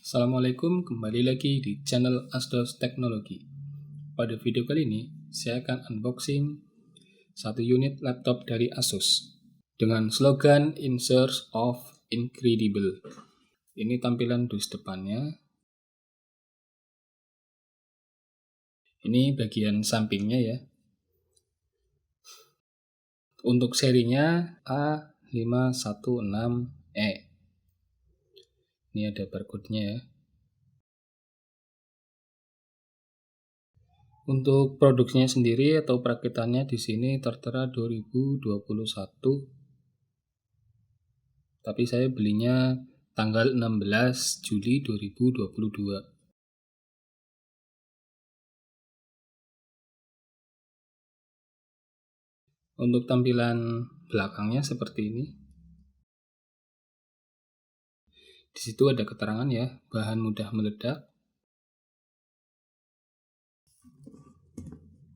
Assalamualaikum, kembali lagi di channel Asdos Teknologi. Pada video kali ini, saya akan unboxing satu unit laptop dari Asus dengan slogan In Search of Incredible. Ini tampilan dus depannya. Ini bagian sampingnya ya. Untuk serinya A516E. Ini ada barcode-nya ya. Untuk produksinya sendiri atau perakitannya di sini tertera 2021. Tapi saya belinya tanggal 16 Juli 2022. Untuk tampilan belakangnya seperti ini. Di situ ada keterangan ya, bahan mudah meledak.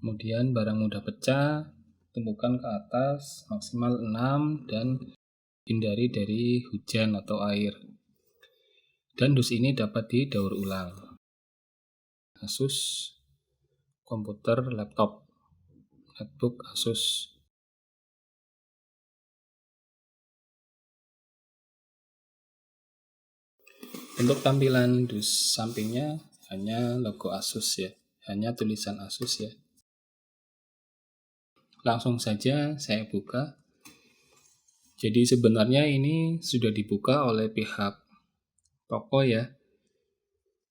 Kemudian barang mudah pecah, tumpukan ke atas maksimal 6 dan hindari dari hujan atau air. Dan dus ini dapat didaur ulang. Asus komputer laptop, netbook Asus. Untuk tampilan dus sampingnya hanya logo Asus ya, hanya tulisan Asus ya. Langsung saja saya buka. Jadi sebenarnya ini sudah dibuka oleh pihak toko ya.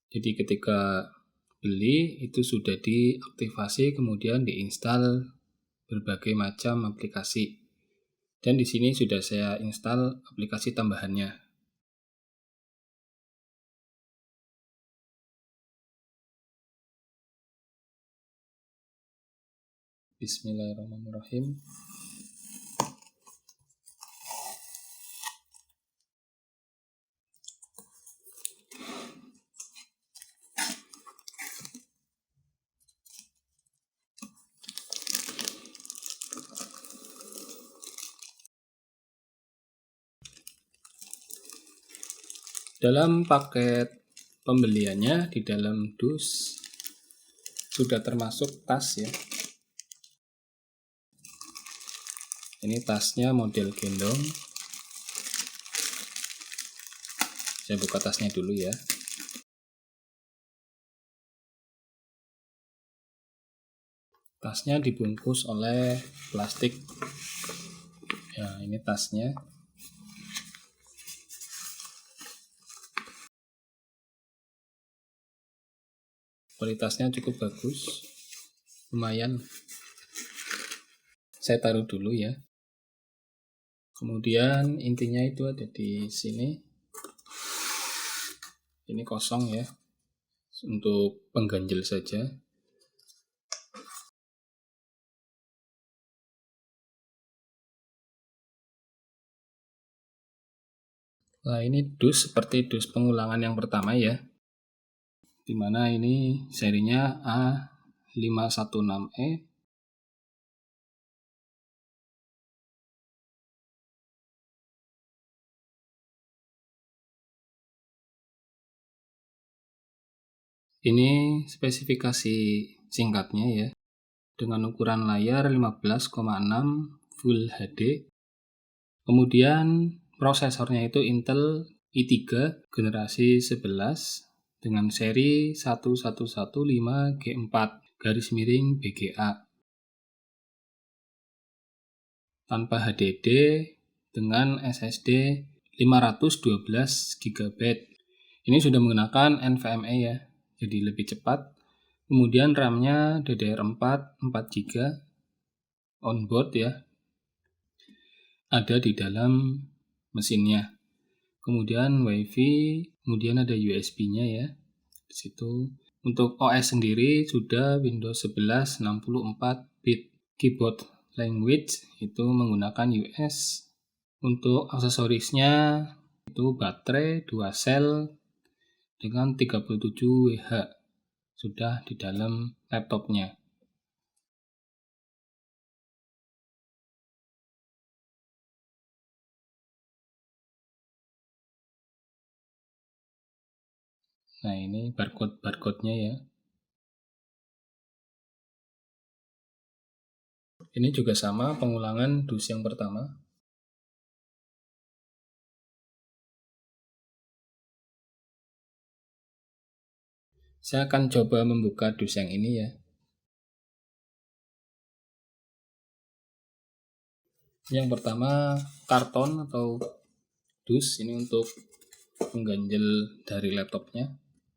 Jadi ketika beli itu sudah diaktifasi kemudian diinstal berbagai macam aplikasi. Dan di sini sudah saya install aplikasi tambahannya. Bismillahirrahmanirrahim. Dalam paket pembeliannya di dalam dus sudah termasuk tas ya. Ini tasnya model gendong. Saya buka tasnya dulu ya. Tasnya dibungkus oleh plastik. Ya, ini tasnya. Kualitasnya cukup bagus. Lumayan. Saya taruh dulu ya. Kemudian intinya itu ada di sini. Ini kosong ya. Untuk pengganjel saja. Nah, ini dus seperti dus pengulangan yang pertama ya. Dimana ini serinya A516E. Ini spesifikasi singkatnya ya. Dengan ukuran layar 15,6 Full HD. Kemudian prosesornya itu Intel i3 generasi 11 dengan seri 1115G4 garis miring BGA. Tanpa HDD dengan SSD 512 GB. Ini sudah menggunakan NVMe ya, jadi lebih cepat. Kemudian RAM-nya DDR4 4 GB onboard ya. Ada di dalam mesinnya. Kemudian WiFi, kemudian ada USB-nya ya. Di situ. Untuk OS sendiri sudah Windows 11 64 bit. Keyboard language itu menggunakan US. Untuk aksesorisnya itu baterai 2 sel dengan 37 Wh sudah di dalam laptopnya. Nah, ini barcode-nya ya. Ini juga sama pengulangan dus yang pertama. Saya akan coba membuka dus yang ini ya. Yang pertama karton atau dus, ini untuk mengganjel dari laptopnya.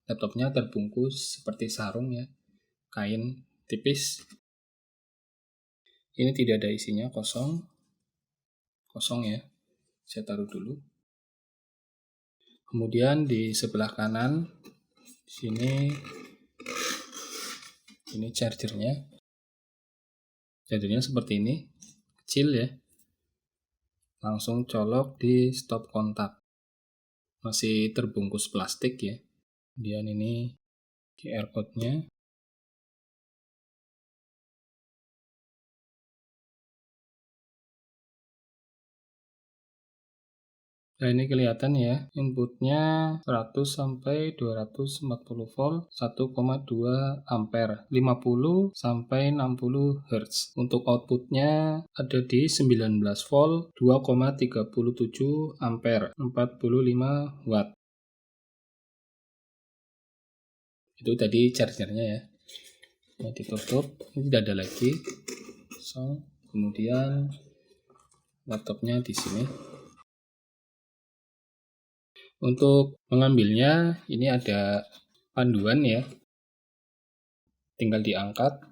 Laptopnya terbungkus seperti sarung ya, kain tipis. Ini tidak ada isinya, kosong ya. Saya taruh dulu. Kemudian di sebelah kanan sini ini chargernya. Chargernya seperti ini, kecil ya. Langsung colok di stop kontak. Masih terbungkus plastik ya. Kemudian ini QR code-nya. Nah, ini kelihatan ya, inputnya 100 sampai 240 volt, 1,2 ampere, 50 sampai 60 Hz. Untuk outputnya ada di 19 volt, 2,37 ampere, 45 watt. Itu tadi chargernya ya. Nah, ditutup, ini tidak ada lagi. Kemudian laptopnya di sini. Untuk mengambilnya, ini ada panduan ya. Tinggal diangkat.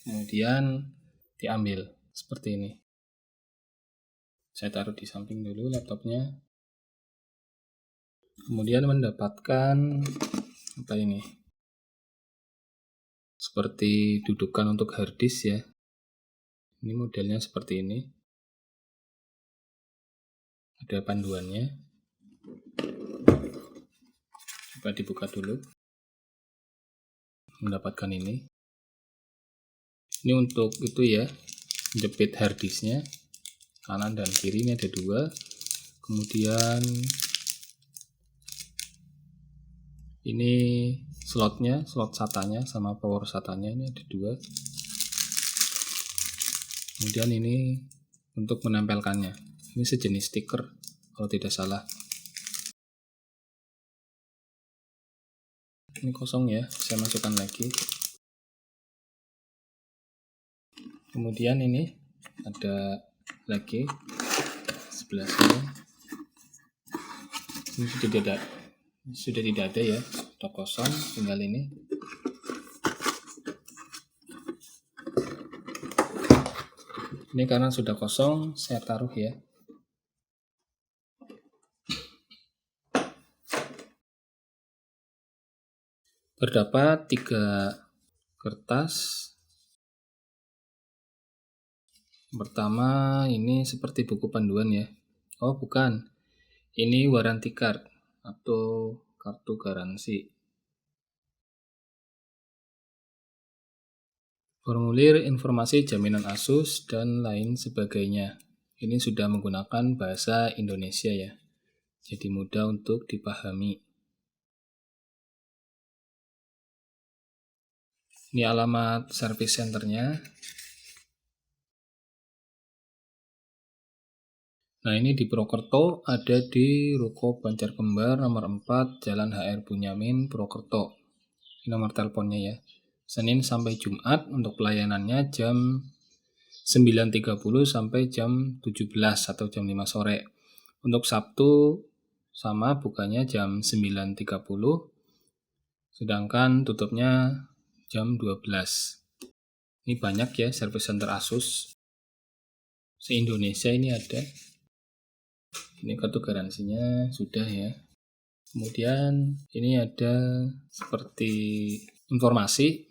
Kemudian diambil seperti ini. Saya taruh di samping dulu laptopnya. Kemudian mendapatkan apa ini? Seperti dudukan untuk harddisk ya. Ini modelnya seperti ini. Ada panduannya. Coba dibuka dulu. Mendapatkan ini. Ini untuk itu ya, jepit harddisknya. Kanan dan kiri ini ada dua. Kemudian ini slotnya, slot SATA-nya sama power SATA-nya ini ada dua. Kemudian ini untuk menempelkannya. Ini sejenis stiker kalau tidak salah. Ini kosong ya, saya masukkan lagi. Kemudian ini ada lagi sebelah sini. Ini sudah tidak ada ya, sudah kosong, tinggal ini. Ini karena sudah kosong, saya taruh ya. Terdapat 3 kertas. Pertama ini seperti buku panduan ya. Oh bukan, ini warranty card atau kartu garansi. Formulir informasi jaminan Asus dan lain sebagainya. Ini sudah menggunakan bahasa Indonesia ya. Jadi mudah untuk dipahami. Ini alamat service centernya. Nah, ini di Purwokerto ada di Ruko Banjar Kembar nomor 4 Jalan HR Bunyamin, Purwokerto. Ini nomor teleponnya ya. Senin sampai Jumat untuk pelayanannya jam 9.30 sampai jam 17 atau jam 5 sore. Untuk Sabtu sama bukanya jam 9.30, sedangkan tutupnya jam 12. Ini banyak ya service center Asus. Se-Indonesia ini ada. Ini kartu garansinya sudah ya. Kemudian ini ada seperti informasi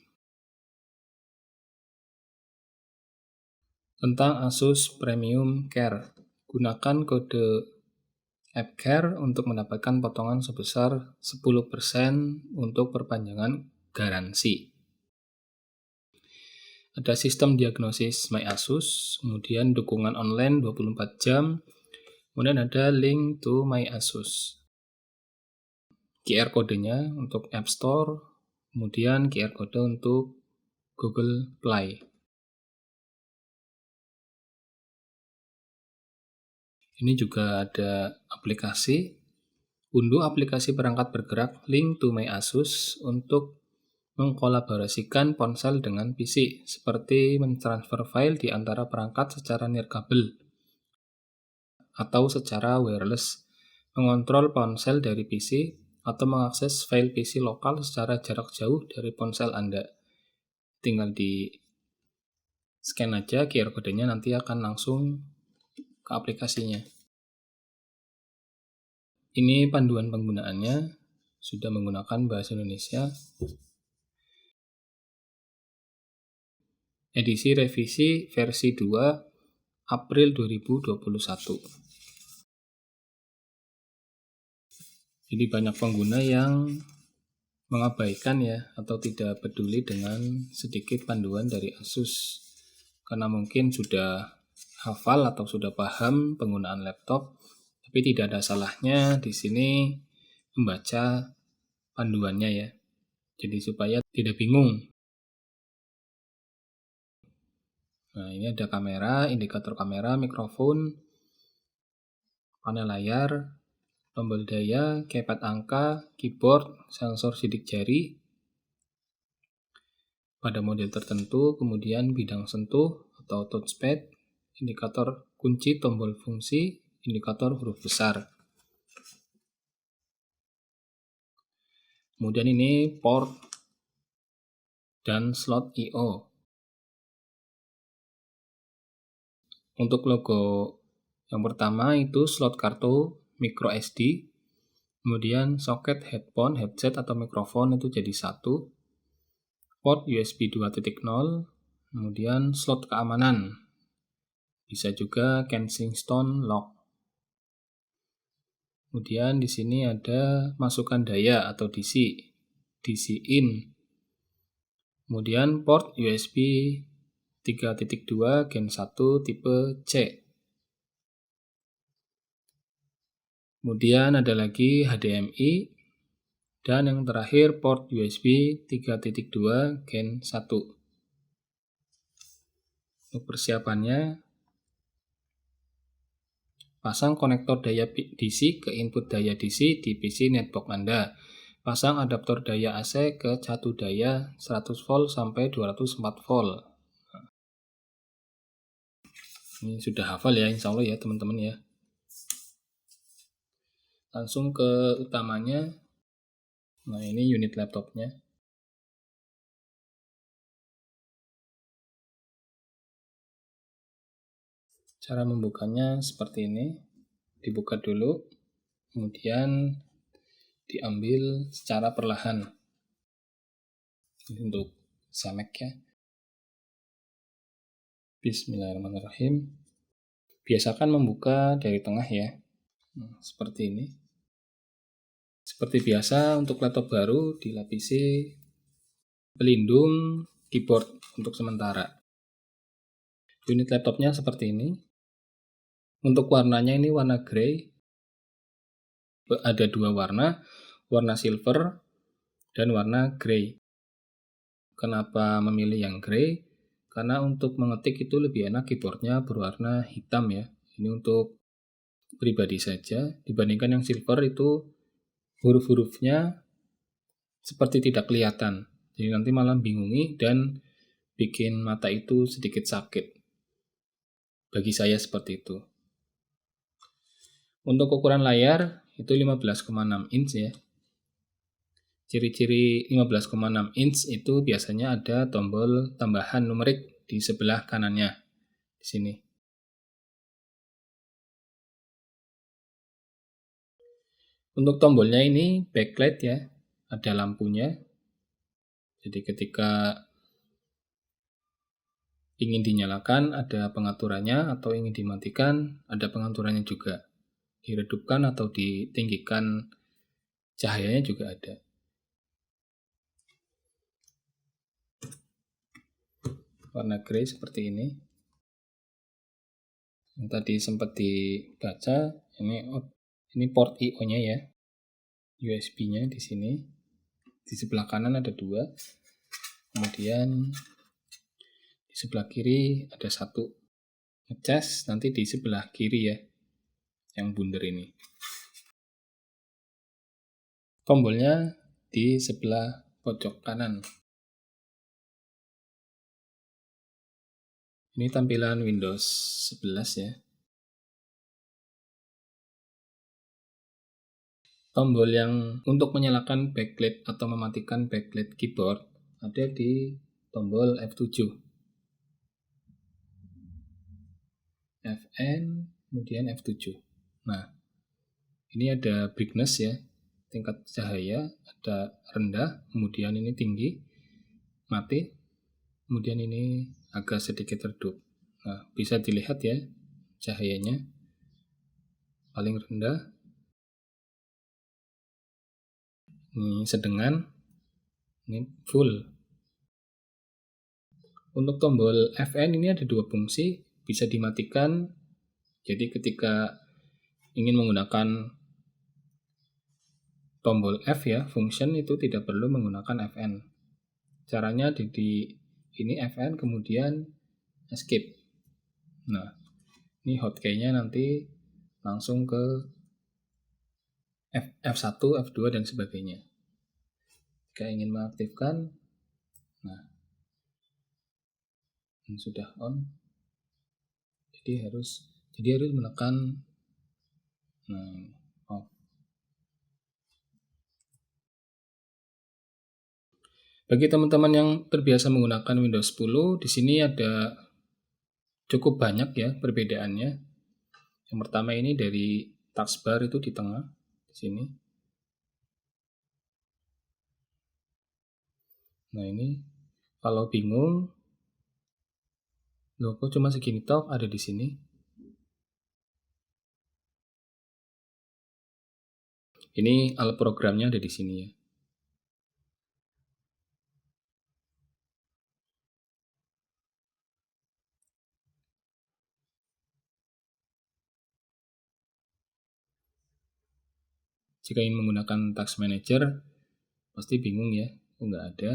tentang Asus Premium Care. Gunakan kode AppCare untuk mendapatkan potongan sebesar 10% untuk perpanjangan garansi. Ada sistem diagnosis My Asus, kemudian dukungan online 24 jam, Kemudian ada link to my Asus. QR kodenya untuk App Store, kemudian QR kode untuk Google Play. Ini juga ada aplikasi. Unduh aplikasi perangkat bergerak Link to my Asus untuk mengkolaborasikan ponsel dengan PC, seperti mentransfer file di antara perangkat secara nirkabel atau secara wireless, mengontrol ponsel dari PC, atau mengakses file PC lokal secara jarak jauh dari ponsel Anda. Tinggal di scan aja QR kodenya, nanti akan langsung ke aplikasinya. Ini panduan penggunaannya, sudah menggunakan bahasa Indonesia. Edisi revisi versi 2 April 2021. Jadi banyak pengguna yang mengabaikan ya, atau tidak peduli dengan sedikit panduan dari Asus. Karena mungkin sudah hafal atau sudah paham penggunaan laptop, tapi tidak ada salahnya di sini membaca panduannya ya. Jadi supaya tidak bingung. Nah, ini ada kamera, indikator kamera, mikrofon, panel layar, tombol daya, keypad angka, keyboard, sensor sidik jari pada model tertentu, kemudian bidang sentuh atau touchpad, indikator kunci tombol fungsi, indikator huruf besar. Kemudian ini port dan slot I/O. Untuk logo yang pertama itu slot kartu micro SD, kemudian soket headphone, headset atau mikrofon itu jadi satu, port USB 2.0, kemudian slot keamanan, bisa juga Kensington lock. Kemudian di sini ada masukan daya atau DC in. Kemudian port USB 3.2 Gen 1 tipe C. Kemudian ada lagi HDMI. Dan yang terakhir port USB 3.2 Gen 1. Untuk persiapannya, pasang konektor daya DC ke input daya DC di PC netbook Anda. Pasang adaptor daya AC ke catu daya 100 volt sampai 204 volt. Ini sudah hafal ya, insya Allah ya teman-teman ya. Langsung ke utamanya. Nah, ini unit laptopnya. Cara membukanya seperti ini. Dibuka dulu, kemudian diambil secara perlahan. Ini untuk samek ya. Bismillahirrahmanirrahim. Biasakan membuka dari tengah ya. Nah, seperti ini. Seperti biasa untuk laptop baru dilapisi pelindung keyboard untuk sementara. Unit laptopnya seperti ini. Untuk warnanya ini warna grey. Ada dua warna silver dan warna grey. Kenapa memilih yang grey? Karena untuk mengetik itu lebih enak keyboardnya berwarna hitam ya. Ini untuk pribadi saja. Dibandingkan yang silver itu huruf-hurufnya seperti tidak kelihatan. Jadi nanti malah bingungi dan bikin mata itu sedikit sakit. Bagi saya seperti itu. Untuk ukuran layar itu 15,6 inch ya. Ciri-ciri 15,6 inch itu biasanya ada tombol tambahan numerik di sebelah kanannya. Di sini. Untuk tombolnya ini backlight ya. Ada lampunya. Jadi ketika ingin dinyalakan ada pengaturannya, atau ingin dimatikan ada pengaturannya juga. Diredupkan atau ditinggikan cahayanya juga ada. Warna grey seperti ini. Yang tadi sempat dibaca, ini port I/O-nya ya. USB-nya di sini. Di sebelah kanan ada 2. Kemudian di sebelah kiri ada 1. Ngecas nanti di sebelah kiri ya, yang bundar ini. Tombolnya di sebelah pojok kanan. Ini tampilan Windows 11 ya. Tombol yang untuk menyalakan backlight atau mematikan backlight keyboard ada di tombol F7. Fn, kemudian F7. Nah, ini ada brightness ya, tingkat cahaya, ada rendah, kemudian ini tinggi, mati, kemudian ini agak sedikit redup. Nah, bisa dilihat ya cahayanya paling rendah, ini sedengan, ini full. Untuk tombol Fn ini ada 2 fungsi, bisa dimatikan. Jadi ketika ingin menggunakan tombol F ya, function itu tidak perlu menggunakan Fn. Caranya di ini Fn kemudian escape. Nah, ini hotkey-nya nanti langsung ke F1, F2 dan sebagainya. Jika ingin mengaktifkan, nah, ini sudah on. Jadi harus menekan off. Bagi teman-teman yang terbiasa menggunakan Windows 10, di sini ada cukup banyak ya perbedaannya. Yang pertama ini dari taskbar itu di tengah, di sini. Nah ini, kalau bingung, loh kok cuma segini toh, ada di sini. Ini alat programnya ada di sini ya. Jika ingin menggunakan Task Manager, pasti bingung ya, kok nggak ada.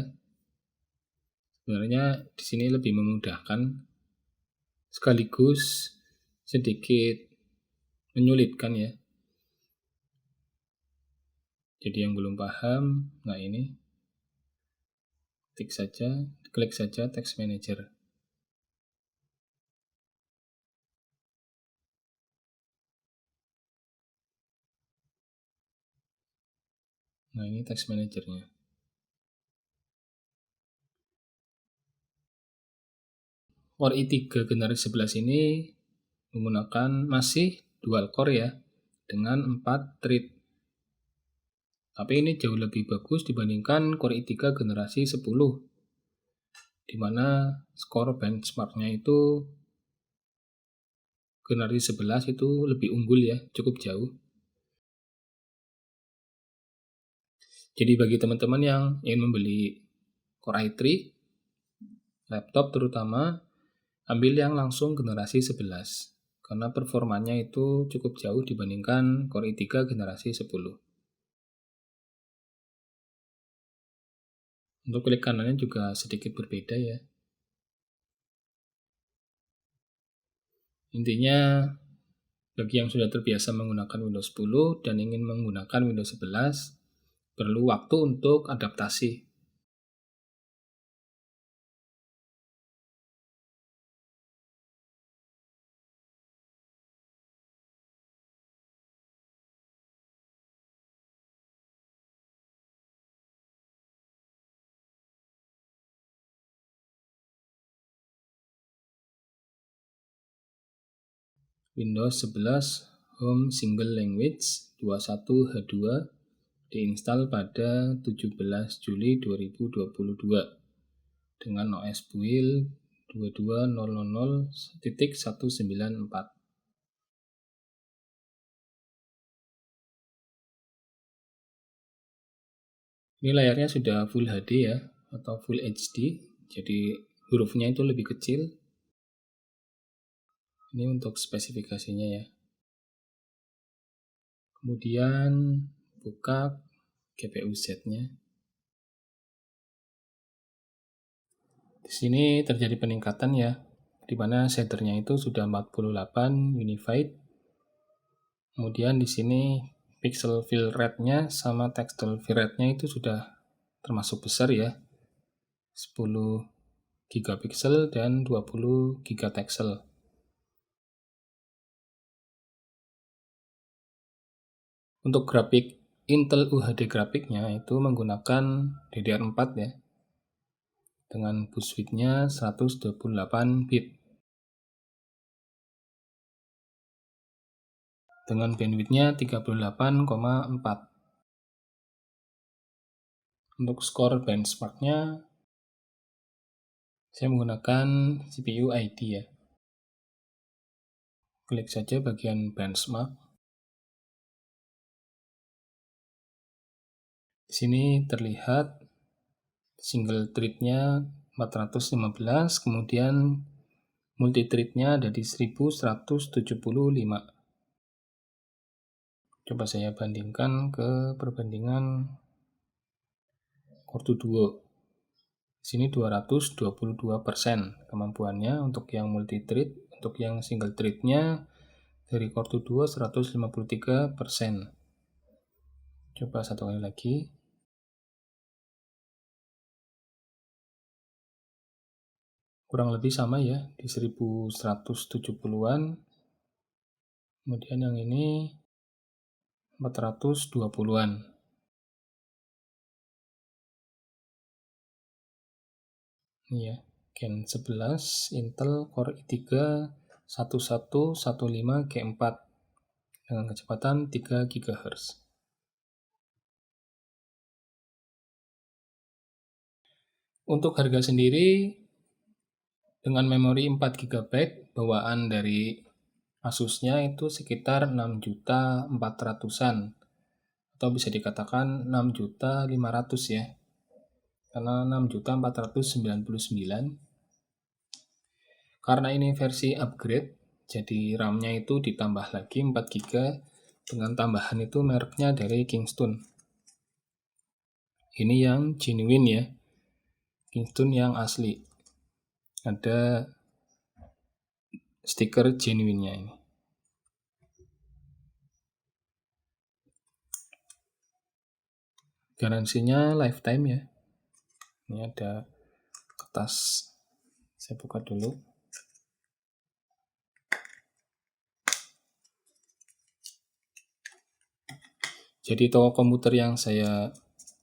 Sebenarnya di sini lebih memudahkan, sekaligus sedikit menyulitkan ya. Jadi yang belum paham, nah ini, klik saja Task Manager. Nah ini Task Manager-nya. Core i3 generasi 11 ini menggunakan masih dual core ya, dengan 4 thread. Tapi ini jauh lebih bagus dibandingkan Core i3 generasi 10, di mana skor benchmarknya itu generasi 11 itu lebih unggul ya, cukup jauh. Jadi bagi teman-teman yang ingin membeli Core i3, laptop terutama, ambil yang langsung generasi 11. Karena performanya itu cukup jauh dibandingkan Core i3 generasi 10. Untuk klik kanannya juga sedikit berbeda ya. Intinya, bagi yang sudah terbiasa menggunakan Windows 10 dan ingin menggunakan Windows 11, perlu waktu untuk adaptasi. Windows 11 Home Single Language 21H2 diinstal pada 17 Juli 2022 dengan OS build 22.00.194. Ini layarnya sudah Full HD ya, atau Full HD, jadi hurufnya itu lebih kecil. Ini untuk spesifikasinya ya. Kemudian buka GPU Z-nya. Di sini terjadi peningkatan ya, di mana shadernya itu sudah 48 unified. Kemudian di sini pixel fill rate-nya sama textile fill rate-nya itu sudah termasuk besar ya. 10 gigapiksel dan 20 gigapiksel. Untuk grafik Intel UHD grafiknya itu menggunakan DDR4 ya, dengan bus width-nya 128 bit. Dengan bandwidth-nya 38,4. Untuk skor benchmark-nya, saya menggunakan CPU ID ya. Klik saja bagian benchmark. Di sini terlihat single thread-nya 415, kemudian multi thread-nya ada di 1175. Coba saya bandingkan ke perbandingan Core 2 Duo. Di sini 222% kemampuannya untuk yang multi thread, untuk yang single thread-nya dari Core 2 Duo 153%. Coba satu kali lagi. Kurang lebih sama ya, di 1170-an. Kemudian yang ini 420-an. Ini ya, Gen 11 Intel Core i3 1115G4 dengan kecepatan 3 GHz. Untuk harga sendiri, dengan memori 4 GB bawaan dari Asusnya itu sekitar 6.400.000-an, atau bisa dikatakan 6.500.000 ya, karena 6.499.000. Karena ini versi upgrade, jadi RAM-nya itu ditambah lagi 4 GB dengan tambahan itu mereknya dari Kingston. Ini yang genuine ya, Kingston yang asli. Ada stiker genuine-nya ini. Garansinya lifetime ya. Ini ada kertas. Saya buka dulu. Jadi toko komputer yang saya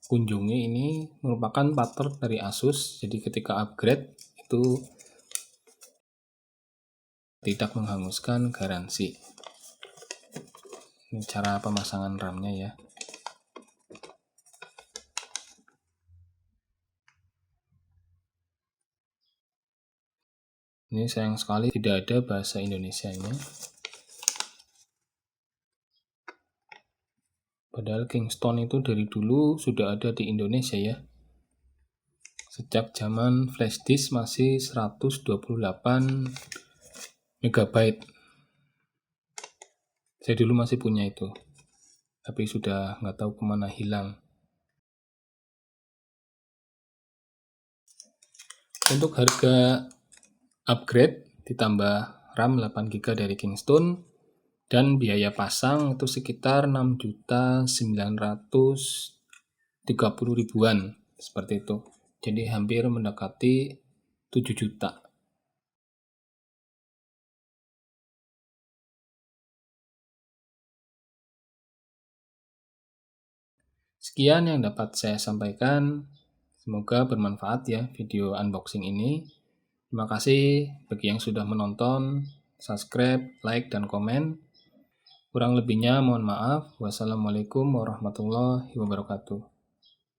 kunjungi ini merupakan partner dari Asus. Jadi ketika upgrade itu tidak menghanguskan garansi. Ini cara pemasangan RAM-nya ya. Ini sayang sekali tidak ada bahasa Indonesianya. Padahal Kingston itu dari dulu sudah ada di Indonesia ya. Sejak zaman flash disk masih 128 MB. Saya dulu masih punya itu, tapi sudah nggak tahu kemana hilang. Untuk harga upgrade ditambah RAM 8 GB dari Kingston dan biaya pasang itu sekitar 6.930.000-an seperti itu. Jadi hampir mendekati 7 juta. Sekian yang dapat saya sampaikan. Semoga bermanfaat ya video unboxing ini. Terima kasih bagi yang sudah menonton, subscribe, like, dan komen. Kurang lebihnya mohon maaf. Wassalamualaikum warahmatullahi wabarakatuh.